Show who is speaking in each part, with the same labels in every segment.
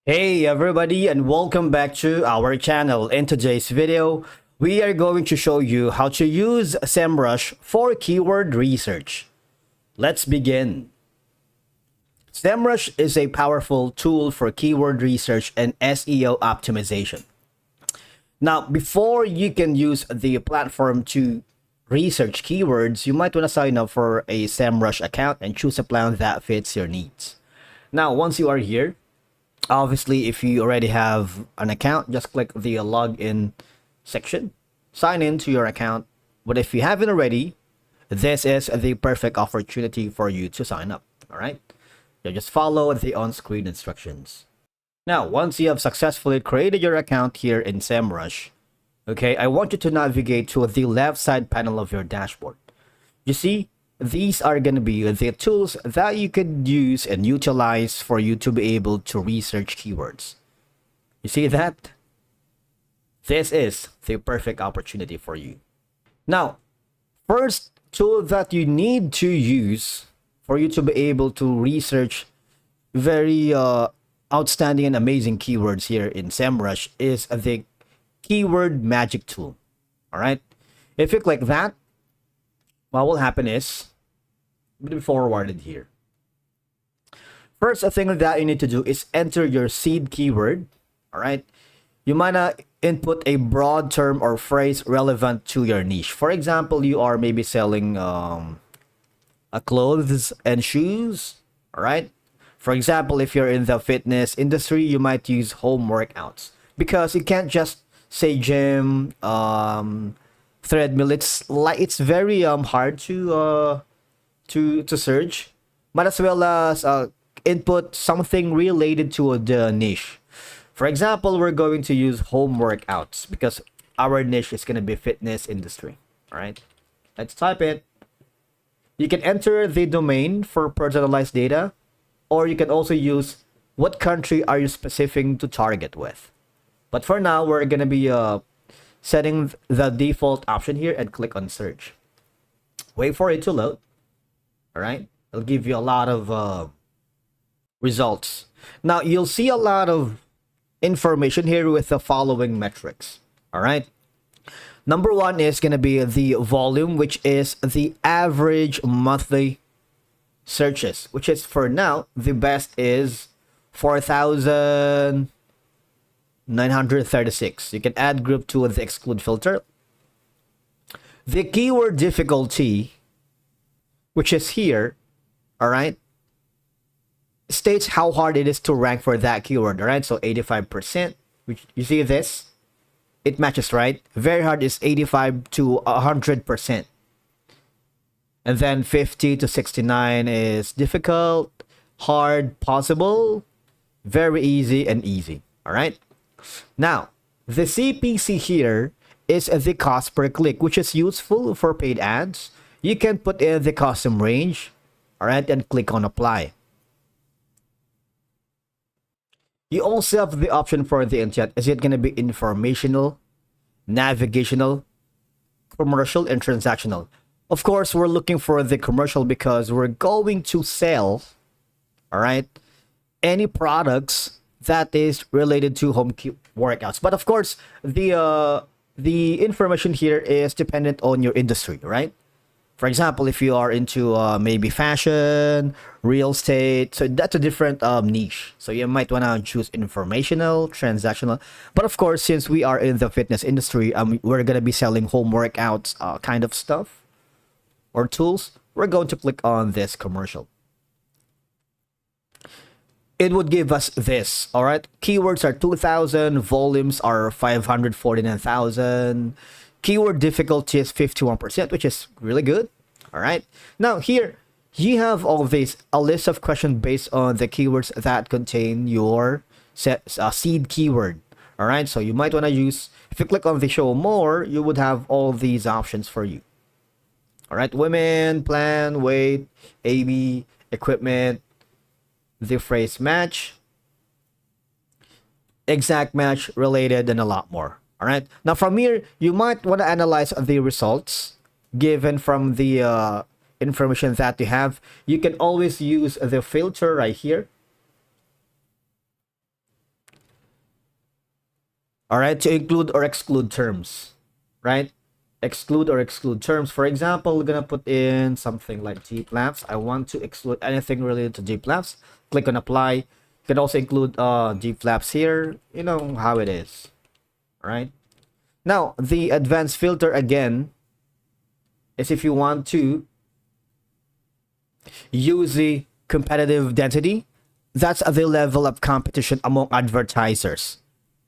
Speaker 1: Hey everybody, and welcome back to our channel. In today's video, we are going to show you how to use Semrush for keyword research. Let's begin. Semrush is a powerful tool for keyword research and SEO optimization. Now, before you can use the platform to research keywords, you might want to sign up for a Semrush account and choose a plan that fits your needs. Now, once you are here, obviously, if you already have an account, just click the login section, sign in to your account. But if you haven't already, this is the perfect opportunity for you to sign up. All right, you just follow the on-screen instructions. Now, once you have successfully created your account here in Semrush, okay, I want you to navigate to the left side panel of your dashboard. You see, these are going to be the tools that you could use and utilize for you to be able to research keywords. You see that? This is the perfect opportunity for you. Now, first tool that you need to use for you to be able to research very outstanding and amazing keywords here in Semrush is the keyword magic tool. All right. If you click that, what will happen is, be forwarded here. First, a thing that you need to do is enter your seed keyword. All right. You might input a broad term or phrase relevant to your niche. For example, you are maybe selling clothes and shoes. All right. For example, if you're in the fitness industry, you might use home workouts because you can't just say gym, treadmill. It's very hard to search. Might as well as input something related to the niche. For example, we're going to use home workouts because our niche is going to be fitness industry. All right, let's type it. You can enter the domain for personalized data, or you can also use what country are you specifying to target with. But for now, we're going to be setting the default option here and click on search. Wait for it to load. All right, it'll give you a lot of results. Now, you'll see a lot of information here with the following metrics. All right. Number one is going to be the volume, which is the average monthly searches, which is for now, the best is 4,936. You can add group to the exclude filter. The keyword difficulty, which is here, all right, states how hard it is to rank for that keyword. All right, so 85%, which you see this, it matches, right? Very hard is 85 to 100%. And then 50 to 69 is difficult, hard, possible, very easy, and easy. All right. Now, the CPC here is the cost per click, which is useful for paid ads. You can put in the custom range, all right, and click on apply. You also have the option for the intent. Is it going to be informational, navigational, commercial, and transactional? Of course, we're looking for the commercial because we're going to sell, all right, any products that is related to home workouts. But of course, the information here is dependent on your industry, right? For example, if you are into maybe fashion, real estate, so that's a different niche. So you might want to choose informational, transactional. But of course, since we are in the fitness industry, we're going to be selling home workouts kind of stuff or tools. We're going to click on this commercial. It would give us this, all right? Keywords are 2,000, volumes are 549,000. Keyword difficulty is 51%, which is really good. All right. Now here you have all of these, a list of questions based on the keywords that contain your seed keyword. All right. So you might want to use, if you click on the show more, you would have all these options for you. All right. Women, plan, weight, AB, equipment, the phrase match, exact match, related, and a lot more. All right. Now from here, you might want to analyze the results given from the information that you have. You can always use the filter right here. All right, to include or exclude terms, right? Exclude or exclude terms. For example, we're gonna put in something like deep labs. I want to exclude anything related to deep labs. Click on apply. You can also include deep labs here. You know how it is, all right? Now, the advanced filter again is if you want to use the competitive density, that's the level of competition among advertisers.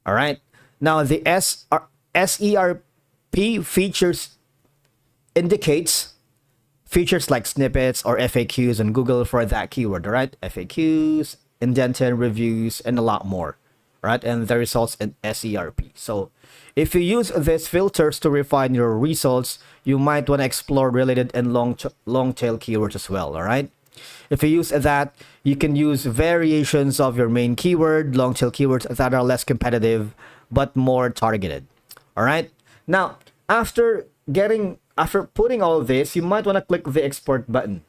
Speaker 1: All right. Now the SERP features indicates features like snippets or FAQs on Google for that keyword. All right. FAQs, indented reviews, and a lot more. Right. And the results in SERP. So if you use these filters to refine your results, you might want to explore related and long tail keywords as well. All right. If you use that, you can use variations of your main keyword, long tail keywords that are less competitive but more targeted. All right. Now, after putting all of this, you might want to click the export button.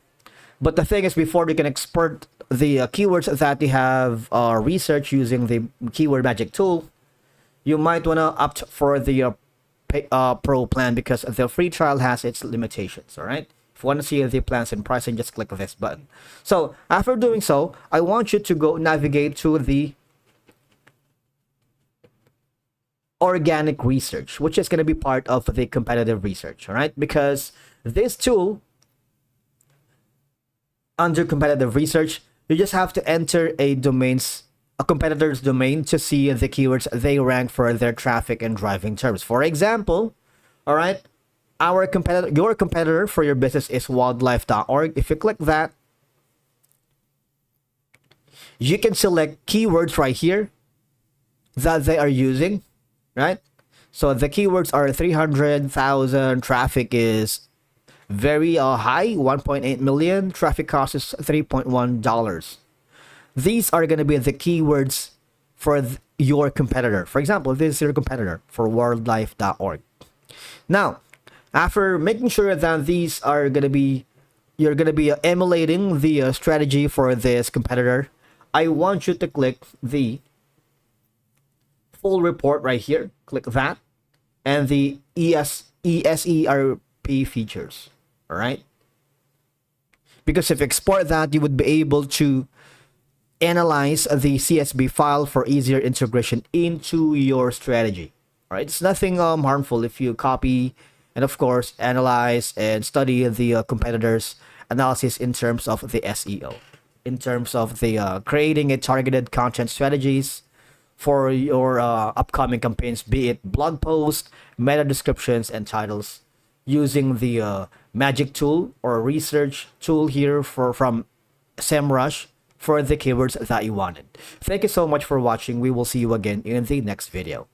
Speaker 1: But the thing is, before you can export the keywords that you have researched using the keyword magic tool, you might want to opt for the pro plan because the free trial has its limitations. All right. If you want to see the plans and pricing, just click this button. So after doing so, I want you to go navigate to the organic research, which is going to be part of the competitive research. All right. Because this tool under competitive research, you just have to enter a competitor's domain to see the keywords they rank for their traffic and driving terms. For example, all right, your competitor for your business is wildlife.org. If you click that, you can select keywords right here that they are using, right? So the keywords are 300,000, traffic is very high, 1.8 million, traffic cost is $3.1. These are going to be the keywords for your competitor. For example, this is your competitor for wildlife.org. Now, after making sure that these are going to be, you're going to be emulating the strategy for this competitor, I want you to click the full report right here. Click that. And the ESERP features. All right. Because if you export that, you would be able to analyze the CSV file for easier integration into your strategy. All right. It's nothing harmful if you copy and, of course, analyze and study the competitors' analysis in terms of the SEO, in terms of the creating a targeted content strategies for your upcoming campaigns, be it blog posts, meta descriptions, and titles, using the magic tool or research tool here from Semrush for the keywords that you wanted. Thank you so much for watching. We will see you again in the next video.